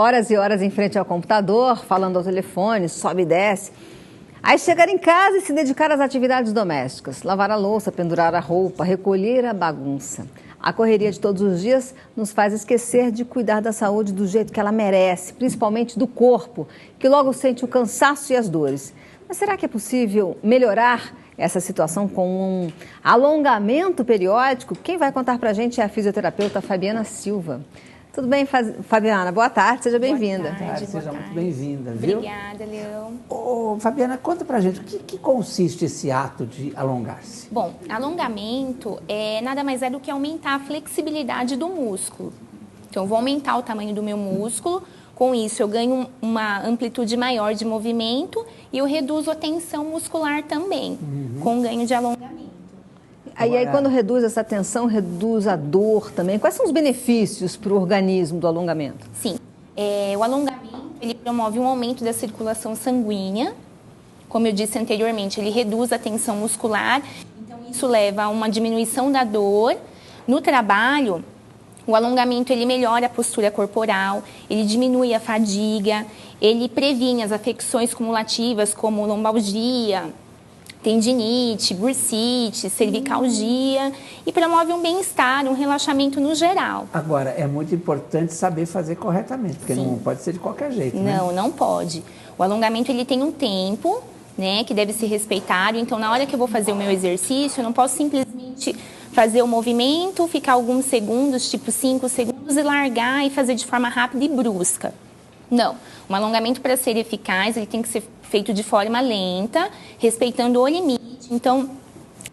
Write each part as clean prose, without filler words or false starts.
horas e horas em frente ao computador, falando ao telefone, sobe e desce. Aí chegar em casa e se dedicar às atividades domésticas, lavar a louça, pendurar a roupa, recolher a bagunça. A correria de todos os dias nos faz esquecer de cuidar da saúde do jeito que ela merece, principalmente do corpo, que logo sente o cansaço e as dores. Mas será que é possível melhorar essa situação com um alongamento periódico? Quem vai contar pra gente é a fisioterapeuta Fabiana Silva. Tudo bem, Fabiana? Boa tarde, seja bem-vinda. Boa tarde, seja muito bem-vinda, viu? Obrigada, Leão. Ô, Fabiana, conta pra gente, o que consiste esse ato de alongar-se? Bom, alongamento nada mais é do que aumentar a flexibilidade do músculo. Então, eu vou aumentar o tamanho do meu músculo, com isso eu ganho uma amplitude maior de movimento e eu reduzo a tensão muscular também, com ganho de alongamento. Aí, quando reduz essa tensão, reduz a dor também. Quais são os benefícios para o organismo do alongamento? Sim, o alongamento ele promove um aumento da circulação sanguínea. Como eu disse anteriormente, ele reduz a tensão muscular, então isso leva a uma diminuição da dor. No trabalho, o alongamento ele melhora a postura corporal, ele diminui a fadiga, ele previne as afecções cumulativas como lombalgia, tendinite, bursite, cervicalgia e promove um bem-estar, um relaxamento no geral. Agora, é muito importante saber fazer corretamente, porque Sim. não pode ser de qualquer jeito, né? Não, não pode. O alongamento ele tem um tempo, né, que deve ser respeitado. Então, na hora que eu vou fazer o meu exercício, eu não posso simplesmente fazer o movimento, ficar alguns segundos, tipo 5 segundos, e largar e fazer de forma rápida e brusca. Não. Um alongamento, para ser eficaz, ele tem que ser feito de forma lenta, respeitando o limite. Então,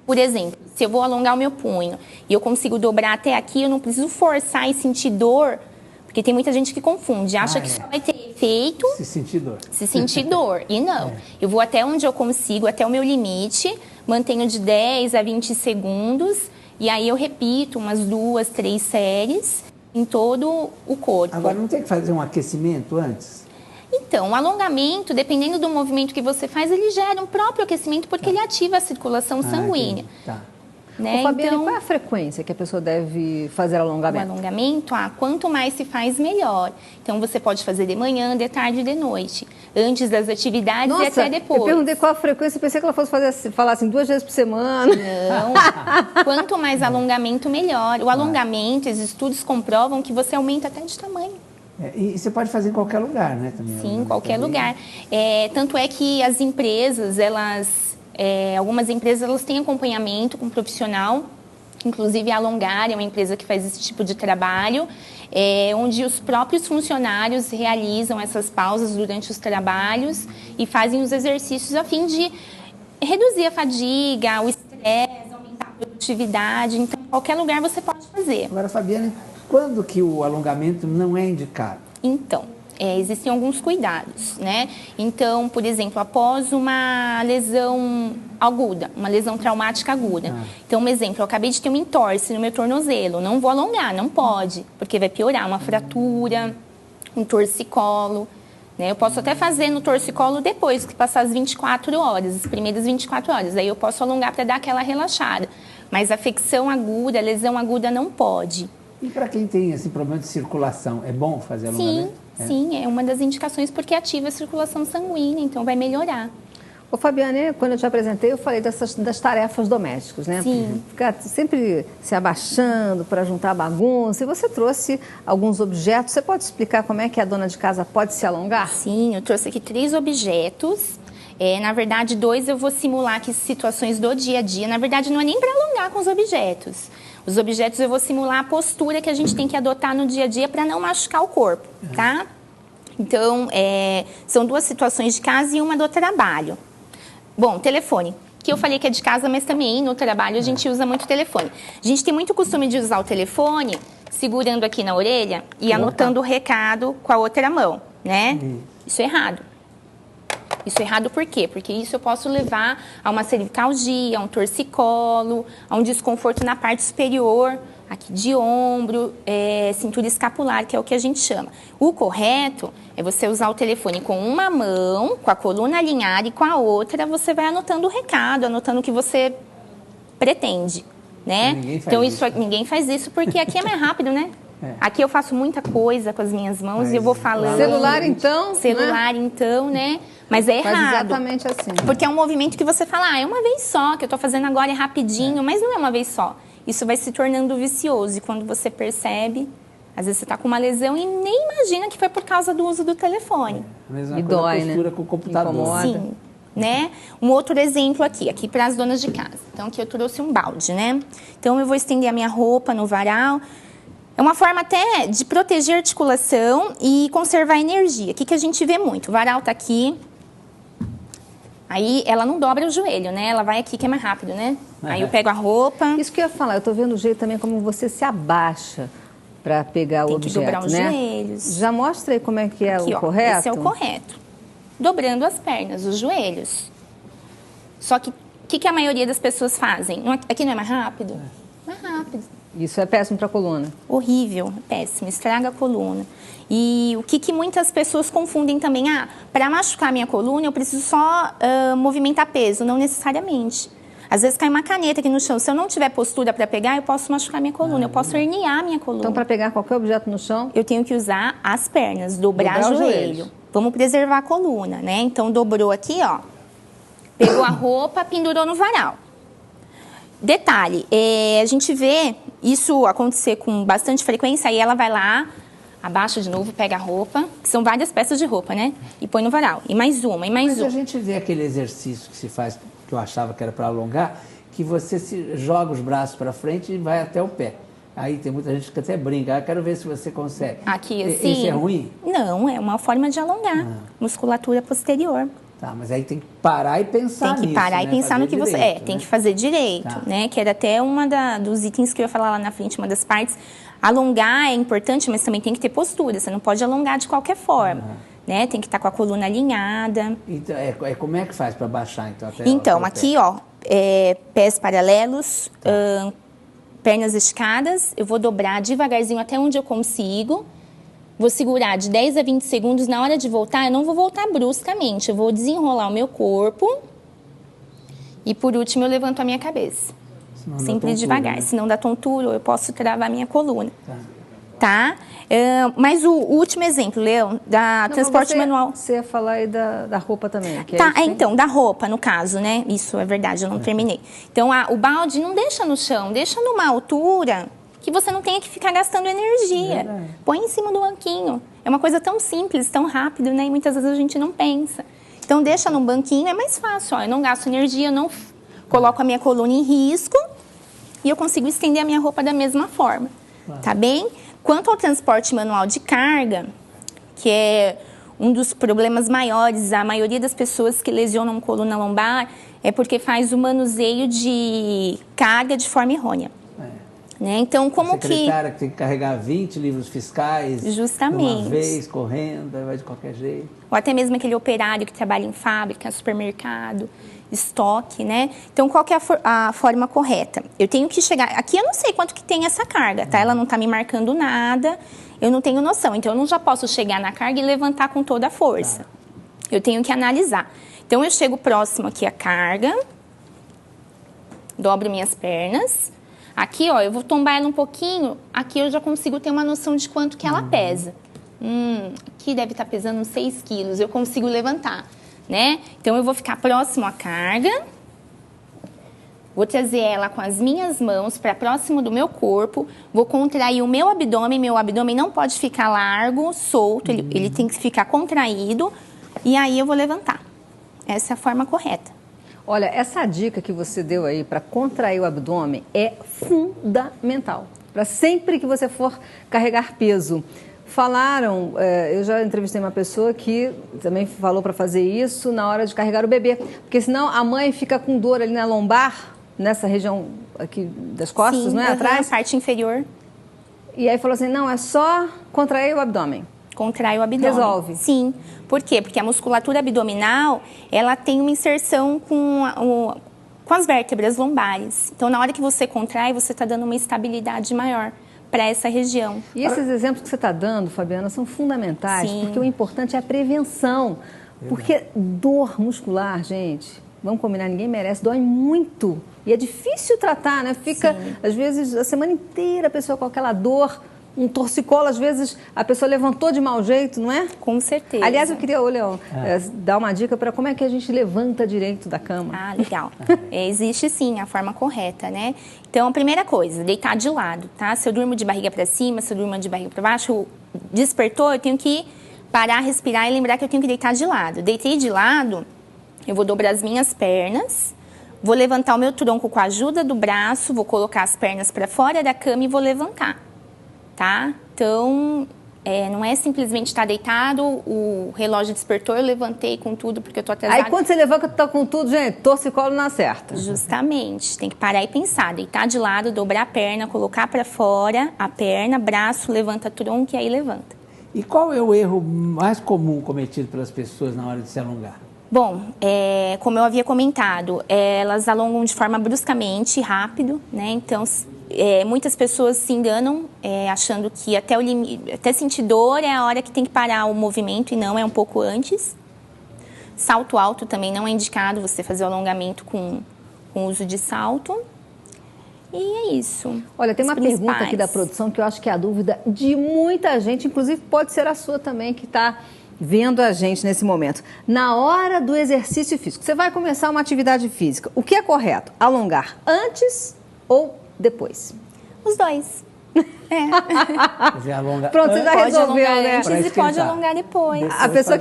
por exemplo, se eu vou alongar o meu punho e eu consigo dobrar até aqui, eu não preciso forçar e sentir dor, porque tem muita gente que confunde, acha que só vai ter efeito Se sentir dor. se sentir dor. E não. Eu vou até onde eu consigo, até o meu limite, mantenho de 10 a 20 segundos e aí eu repito umas 2, 3 séries em todo o corpo. Agora, não tem que fazer um aquecimento antes? Então, o alongamento, dependendo do movimento que você faz, ele gera um próprio aquecimento porque ele ativa a circulação sanguínea. Tá. Né? Ô, Fabiana, Então, qual é a frequência que a pessoa deve fazer o alongamento? alongamento, quanto mais se faz, melhor. Então, você pode fazer de manhã, de tarde e de noite. Antes das atividades e até depois. Eu perguntei qual a frequência, pensei que ela fosse falar assim 2 vezes por semana. Não. Quanto mais alongamento, melhor. O alongamento, os estudos comprovam que você aumenta até de tamanho. E você pode fazer em qualquer lugar, né? Também, Sim, em qualquer lugar. Tanto é que as empresas, algumas empresas, elas têm acompanhamento com um profissional, inclusive a Alongar é uma empresa que faz esse tipo de trabalho, onde os próprios funcionários realizam essas pausas durante os trabalhos e fazem os exercícios a fim de reduzir a fadiga, o estresse, aumentar a produtividade. Então, em qualquer lugar você pode fazer. Agora, Fabiana, quando que o alongamento não é indicado? Então, existem alguns cuidados, né? Então, por exemplo, após uma lesão aguda, uma lesão traumática aguda. Então, um exemplo, eu acabei de ter um entorse no meu tornozelo, não vou alongar, não pode, porque vai piorar uma fratura, um torcicolo, né? Eu posso até fazer no torcicolo depois que passar as 24 horas, as primeiras 24 horas, aí eu posso alongar para dar aquela relaxada. Mas a afecção aguda, a lesão aguda não pode. E para quem tem esse problema de circulação, é bom fazer alongamento? Sim, é uma das indicações porque ativa a circulação sanguínea, então vai melhorar. Ô, Fabiana, quando eu te apresentei, eu falei das tarefas domésticas, né? Sim. Ficar sempre se abaixando para juntar bagunça. E você trouxe alguns objetos. Você pode explicar como é que a dona de casa pode se alongar? Sim, eu trouxe aqui 3 objetos. Na verdade, 2 eu vou simular aqui situações do dia a dia. Na verdade, não é nem para alongar com os objetos. Os objetos eu vou simular a postura que a gente tem que adotar no dia a dia para não machucar o corpo, tá? Então, são 2 situações de casa e uma do trabalho. Bom, telefone, que eu falei que é de casa, mas também no trabalho a gente usa muito telefone. A gente tem muito costume de usar o telefone segurando aqui na orelha e anotando o recado com a outra mão, né? Isso é errado. Isso é errado por quê? Porque isso eu posso levar a uma cervicalgia, a um torcicolo, a um desconforto na parte superior, aqui de ombro, cintura escapular, que é o que a gente chama. O correto é você usar o telefone com uma mão, com a coluna alinhada, e com a outra você vai anotando o recado, anotando o que você pretende, né? Ninguém faz então isso, né? Ninguém faz isso porque aqui é mais rápido, né? Aqui eu faço muita coisa com as minhas mãos e eu vou falando. Celular, então. Celular, então, né? Mas é Faz errado. exatamente assim. Porque é um movimento que você fala, é uma vez só, que eu tô fazendo agora, é rapidinho, mas não é uma vez só. Isso vai se tornando vicioso. E quando você percebe, às vezes você tá com uma lesão e nem imagina que foi por causa do uso do telefone. Mesma E coisa, dói, postura né? com o computador. Incomoda. Sim, né? Um outro exemplo aqui para as donas de casa. Então, aqui eu trouxe um balde, né? Então, eu vou estender a minha roupa no varal. É uma forma até de proteger a articulação e conservar a energia. O que a gente vê muito? O varal tá aqui. Aí, ela não dobra o joelho, né? Ela vai aqui, que é mais rápido, né? Aí, eu pego a roupa. Isso que eu ia falar, eu tô vendo o jeito também como você se abaixa para pegar o objeto, Tem que dobrar os né? joelhos. Já mostra aí como é que é Aqui, o ó, correto. esse é o correto. Dobrando as pernas, os joelhos. Só que o que a maioria das pessoas fazem? Aqui não é mais rápido? Mais rápido. Isso é péssimo para a coluna. Horrível, péssimo, estraga a coluna. E o que muitas pessoas confundem também, para machucar a minha coluna eu preciso só movimentar peso, não necessariamente. Às vezes cai uma caneta aqui no chão, se eu não tiver postura para pegar, eu posso machucar minha coluna, eu posso herniar a minha coluna. Então, para pegar qualquer objeto no chão... Eu tenho que usar as pernas, dobrar o joelho. Vamos preservar a coluna, né? Então, dobrou aqui, ó. Pegou a roupa, pendurou no varal. Detalhe, a gente vê isso acontecer com bastante frequência, aí ela vai lá, abaixa de novo, pega a roupa, que são várias peças de roupa, né? E põe no varal. E mais uma, e mais Mas uma. a gente vê aquele exercício que se faz, que eu achava que era para alongar, que você se joga os braços para frente e vai até o pé. Aí tem muita gente que até brinca, quero ver se você consegue. Aqui, assim... Isso é ruim? Não, é uma forma de alongar. Musculatura posterior. Tá, mas aí tem que parar e pensar nisso. Tem que parar e pensar no que você... tem que fazer direito, Tá. né? Que era até dos itens que eu ia falar lá na frente, uma das partes. Alongar é importante, mas também tem que ter postura. Você não pode alongar de qualquer forma, né? Tem que estar com a coluna alinhada. Então, como é que faz para baixar, então? Então, aqui, ó, pés paralelos, pernas esticadas. Eu vou dobrar devagarzinho até onde eu consigo. Vou segurar de 10 a 20 segundos. Na hora de voltar, eu não vou voltar bruscamente. Eu vou desenrolar o meu corpo. E, por último, eu levanto a minha cabeça. Senão Sempre dá tontura, devagar. né? Se não dá tontura, eu posso travar a minha coluna. Tá? Mas o último exemplo, Leão, da transporte manual. Você ia falar aí da roupa também. Que Tá, é isso, então, da roupa, no caso, né? Isso é verdade, eu não terminei. Então, o balde não deixa no chão, deixa numa altura que você não tenha que ficar gastando energia. Põe em cima do banquinho. É uma coisa tão simples, tão rápido, né? E muitas vezes a gente não pensa. Então, deixa num banquinho, é mais fácil. Ó, eu não gasto energia, eu não coloco a minha coluna em risco e eu consigo estender a minha roupa da mesma forma. Tá bem? Quanto ao transporte manual de carga, que é um dos problemas maiores, a maioria das pessoas que lesionam coluna lombar é porque faz o manuseio de carga de forma errônea. Né? Então, como a secretária que tem que carregar 20 livros fiscais justamente de uma vez, correndo, aí vai de qualquer jeito. Ou até mesmo aquele operário que trabalha em fábrica, supermercado, estoque, né? Então, qual que é a forma correta? Eu tenho que chegar... Aqui eu não sei quanto que tem essa carga, tá? Ela não tá me marcando nada, eu não tenho noção. Então, eu não já posso chegar na carga e levantar com toda a força. Eu tenho que analisar. Então, eu chego próximo aqui à carga, dobro minhas pernas. Aqui, ó, eu vou tombar ela um pouquinho, aqui eu já consigo ter uma noção de quanto que ela pesa. Aqui deve estar pesando uns 6 quilos, eu consigo levantar, né? Então, eu vou ficar próximo à carga, vou trazer ela com as minhas mãos para próximo do meu corpo, vou contrair o meu abdômen não pode ficar largo, solto, ele tem que ficar contraído, e aí eu vou levantar. Essa é a forma correta. Olha, essa dica que você deu aí para contrair o abdômen é fundamental. Para sempre que você for carregar peso. Falaram, eu já entrevistei uma pessoa que também falou para fazer isso na hora de carregar o bebê. Porque senão a mãe fica com dor ali na lombar, nessa região aqui das costas, Sim, não é? Atrás. A parte inferior. E aí falou assim, não, é só contrair o abdômen. Contrai o abdômen. Resolve. Sim. Por quê? Porque a musculatura abdominal, ela tem uma inserção com as vértebras lombares. Então, na hora que você contrai, você está dando uma estabilidade maior para essa região. E esses exemplos que você está dando, Fabiana, são fundamentais, Sim. porque o importante é a prevenção. Porque dor muscular, gente, vamos combinar, ninguém merece, dói muito. E é difícil tratar, né? Fica, às vezes, a semana inteira a pessoa com aquela dor. um torcicolo, às vezes a pessoa levantou de mau jeito, não é? Com certeza. Aliás, eu queria, Leão, dar uma dica para como é que a gente levanta direito da cama. Ah, legal. Existe sim a forma correta, né? Então, a primeira coisa, deitar de lado, tá? Se eu durmo de barriga para cima, se eu durmo de barriga para baixo, despertou, eu tenho que parar, respirar e lembrar que eu tenho que deitar de lado. Deitei de lado, eu vou dobrar as minhas pernas, vou levantar o meu tronco com a ajuda do braço, vou colocar as pernas para fora da cama e vou levantar, tá? Então, não é simplesmente estar deitado, o relógio despertou, eu levantei com tudo porque eu tô atrasada. Aí quando você levanta, tá com tudo, gente, torcicolo não acerta. Justamente, tem que parar e pensar, deitar de lado, dobrar a perna, colocar para fora a perna, braço, levanta tronco e aí levanta. E qual é o erro mais comum cometido pelas pessoas na hora de se alongar? Bom, como eu havia comentado, elas alongam de forma bruscamente, rápido, né? Então, muitas pessoas se enganam achando que até o limite, até sentir dor é a hora que tem que parar o movimento e não, é um pouco antes. Salto alto também não é indicado você fazer o alongamento com uso de salto. E é isso. Olha, tem uma pergunta aqui da produção que eu acho que é a dúvida de muita gente, inclusive pode ser a sua também que está vendo a gente nesse momento. Na hora do exercício físico, você vai começar uma atividade física, o que é correto? Alongar antes ou depois? Os dois. Quer dizer, alonga Pronto, você já resolveu, né? Antes e pode alongar depois. A pessoa,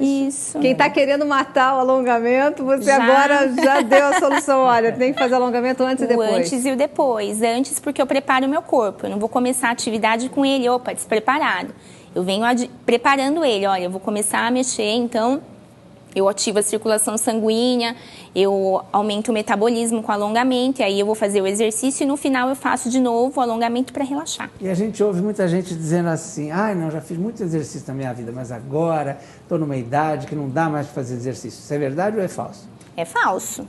isso. Quem está querendo matar o alongamento, você agora já deu a solução. Olha, tem que fazer alongamento antes e depois. O antes e o depois. Antes porque eu preparo o meu corpo. Eu não vou começar a atividade com ele, despreparado. Eu venho preparando ele. Olha, eu vou começar a mexer, então eu ativo a circulação sanguínea, eu aumento o metabolismo com alongamento, e aí eu vou fazer o exercício e no final eu faço de novo o alongamento para relaxar. E a gente ouve muita gente dizendo assim, não, já fiz muito exercício na minha vida, mas agora estou numa idade que não dá mais para fazer exercício. Isso é verdade ou é falso? É falso.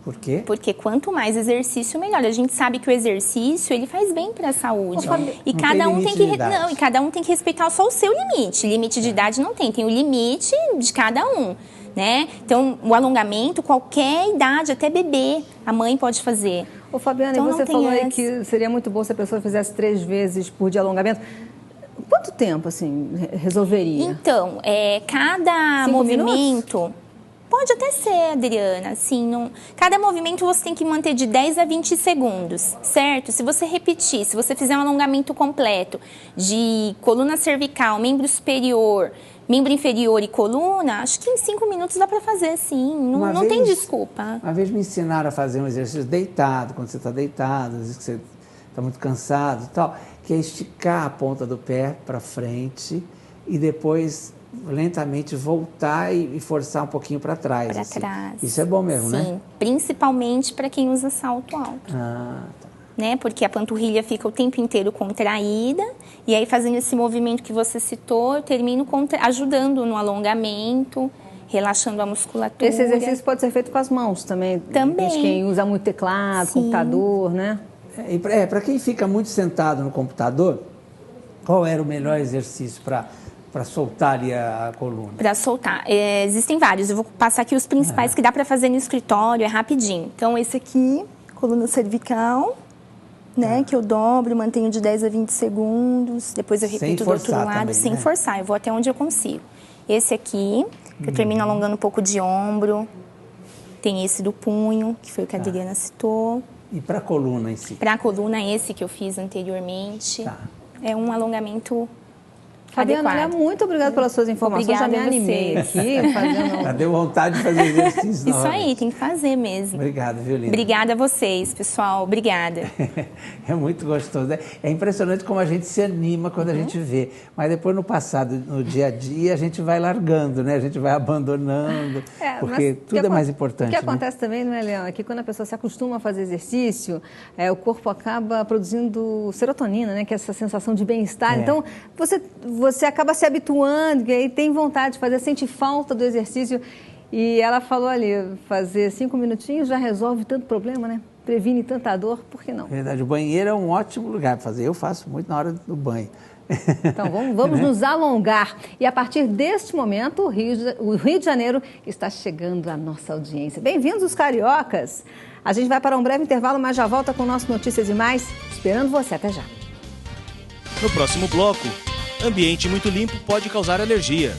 Por quê? Porque quanto mais exercício, melhor. A gente sabe que o exercício, ele faz bem para a saúde. E cada um tem que respeitar só o seu limite. Limite de idade não tem o limite de cada um, né? Então, o alongamento, qualquer idade, até bebê, a mãe pode fazer. Ô, Fabiana, então, você falou aí que seria muito bom se a pessoa fizesse 3 vezes por dia alongamento. Quanto tempo, assim, resolveria? Então, cada 5 movimento... minutos? Pode até ser, Adriana, assim, cada movimento você tem que manter de 10 a 20 segundos, certo? Se você repetir, se você fizer um alongamento completo de coluna cervical, membro superior, membro inferior e coluna, acho que em 5 minutos dá para fazer, sim, não tem desculpa. Uma vez me ensinaram a fazer um exercício deitado, quando você está deitado, às vezes que você está muito cansado e tal, que é esticar a ponta do pé para frente e depois lentamente voltar e forçar um pouquinho para trás. Para assim. trás. Isso é bom mesmo, né? Sim, principalmente para quem usa salto alto. Tá. Né? Porque a panturrilha fica o tempo inteiro contraída e aí fazendo esse movimento que você citou, eu termino ajudando no alongamento, relaxando a musculatura. Esse exercício pode ser feito com as mãos também. Também. De quem usa muito teclado, computador, né? Para quem fica muito sentado no computador, qual era o melhor exercício para soltar ali a coluna? Para soltar. Existem vários. Eu vou passar aqui os principais que dá para fazer no escritório, é rapidinho. Então, esse aqui, coluna cervical, né? Que eu dobro, mantenho de 10 a 20 segundos. Depois eu repito do outro lado, também, sem né? forçar. Eu vou até onde eu consigo. Esse aqui, que eu termino alongando um pouco de ombro. Tem esse do punho, que foi o que a Adriana citou. E para a coluna em si? Para a coluna, esse que eu fiz anteriormente. Tá. É um alongamento Fabiana, adequado. muito obrigada pelas suas informações. Obrigada já me animei aqui. Já deu vontade de fazer exercício. Isso aí, tem que fazer mesmo. Obrigado, viu, Lina? Obrigada a vocês, pessoal. Obrigada. É muito gostoso. É impressionante como a gente se anima quando a gente vê. Mas depois, no passado, no dia a dia, a gente vai largando, né? A gente vai abandonando, porque tudo é mais importante. O que acontece também, não é, Leão? É que quando a pessoa se acostuma a fazer exercício, o corpo acaba produzindo serotonina, né? Que é essa sensação de bem-estar. Então, você acaba se habituando e aí tem vontade de fazer, sente falta do exercício. E ela falou ali, fazer 5 minutinhos já resolve tanto problema, né? Previne tanta dor, por que não? Verdade, o banheiro é um ótimo lugar para fazer. Eu faço muito na hora do banho. Então, vamos nos alongar. E a partir deste momento, o Rio de Janeiro está chegando à nossa audiência. Bem-vindos os cariocas! A gente vai para um breve intervalo, mas já volta com o nosso Notícias e Mais, esperando você. Até já! No próximo bloco, ambiente muito limpo pode causar alergia.